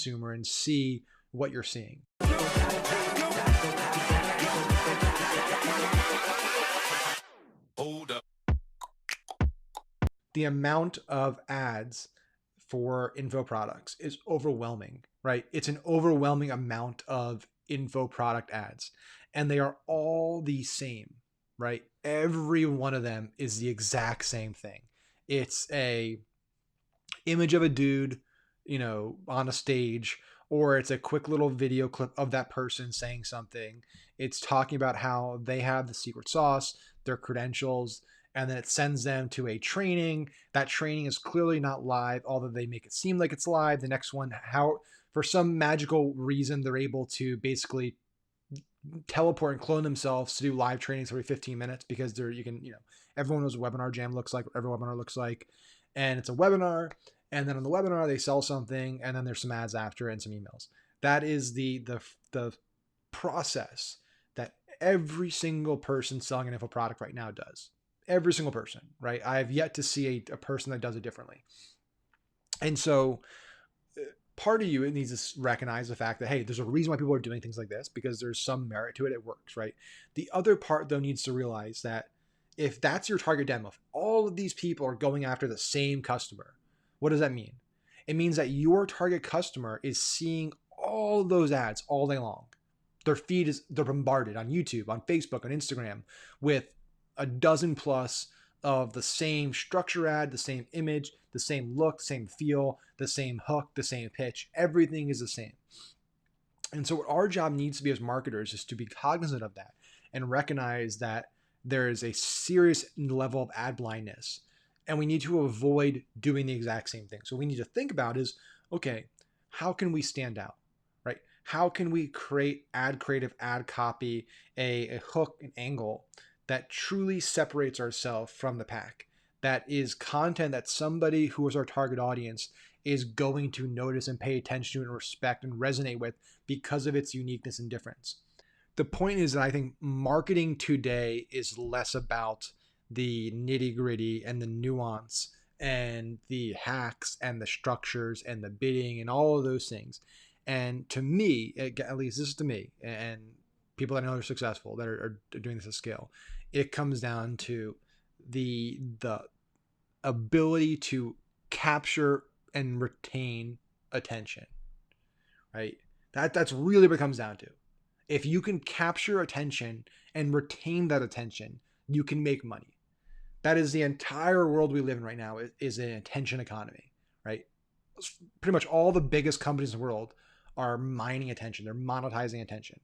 consumer and see what you're seeing. Hold up. The amount of ads for info products is overwhelming, right? It's an overwhelming amount of info product ads, and they are all the same, right? Every one of them is the exact same thing. It's a image of a dude, on a stage, or it's a quick little video clip of that person saying something. It's talking about how they have the secret sauce, their credentials, and then it sends them to a training. That training is clearly not live, although they make it seem like it's live. The next one, how for some magical reason, they're able to basically teleport and clone themselves to do live trainings every 15 minutes because everyone knows what Webinar Jam looks like, every webinar looks like, and it's a webinar. And then on the webinar, they sell something, and then there's some ads after and some emails. That is the process that every single person selling an info product right now does. Every single person, right? I have yet to see a person that does it differently. And so part of you needs to recognize the fact that, hey, there's a reason why people are doing things like this, because there's some merit to it. It works, right? The other part, though, needs to realize that if that's your target demo, if all of these people are going after the same customer, what does that mean? It means that your target customer is seeing all of those ads all day long. Their feed they're bombarded on YouTube, on Facebook, on Instagram with a dozen plus of the same structure ad, the same image, the same look, same feel, the same hook, the same pitch. Everything is the same. And so what our job needs to be as marketers is to be cognizant of that and recognize that there is a serious level of ad blindness, and we need to avoid doing the exact same thing. So we need to think about is, okay, how can we stand out, right? How can we create ad creative, ad copy, a hook, an angle that truly separates ourselves from the pack? That is content that somebody who is our target audience is going to notice and pay attention to and respect and resonate with because of its uniqueness and difference. The point is that I think marketing today is less about the nitty gritty and the nuance and the hacks and the structures and the bidding and all of those things. And to me, at least this is to me and people that I know are successful that are doing this at scale, it comes down to the ability to capture and retain attention, right? That's really what it comes down to. If you can capture attention and retain that attention, you can make money. That is the entire world we live in right now is an attention economy, right? Pretty much all the biggest companies in the world are mining attention. They're monetizing attention.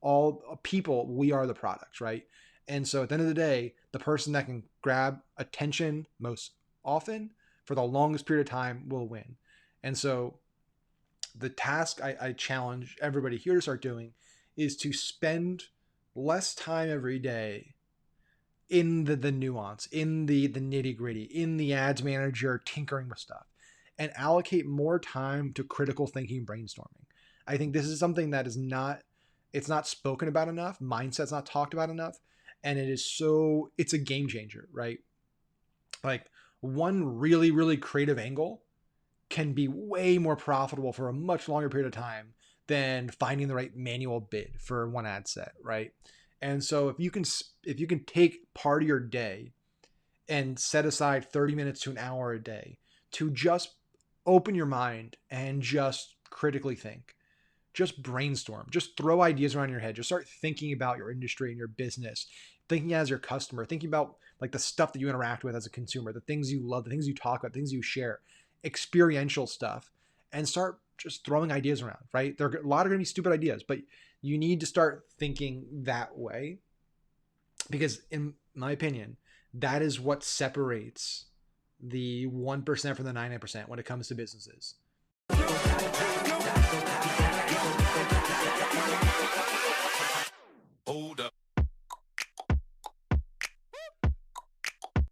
All people, we are the product, right? And so at the end of the day, the person that can grab attention most often for the longest period of time will win. And so the task I challenge everybody here to start doing is to spend less time every day in the nuance, in the nitty gritty, in the ads manager tinkering with stuff, and allocate more time to critical thinking, brainstorming. I think this is something that it's not spoken about enough. Mindset's not talked about enough. And it's a game changer, right? Like one really, really creative angle can be way more profitable for a much longer period of time than finding the right manual bid for one ad set, right? And so if you can take part of your day and set aside 30 minutes to an hour a day to just open your mind and just critically think, just brainstorm, just throw ideas around your head, just start thinking about your industry and your business, thinking as your customer, thinking about like the stuff that you interact with as a consumer, the things you love, the things you talk about, things you share, experiential stuff, and start just throwing ideas around, right? There are a lot of going to be stupid ideas, but you need to start thinking that way because in my opinion, that is what separates the 1% from the 99% when it comes to businesses.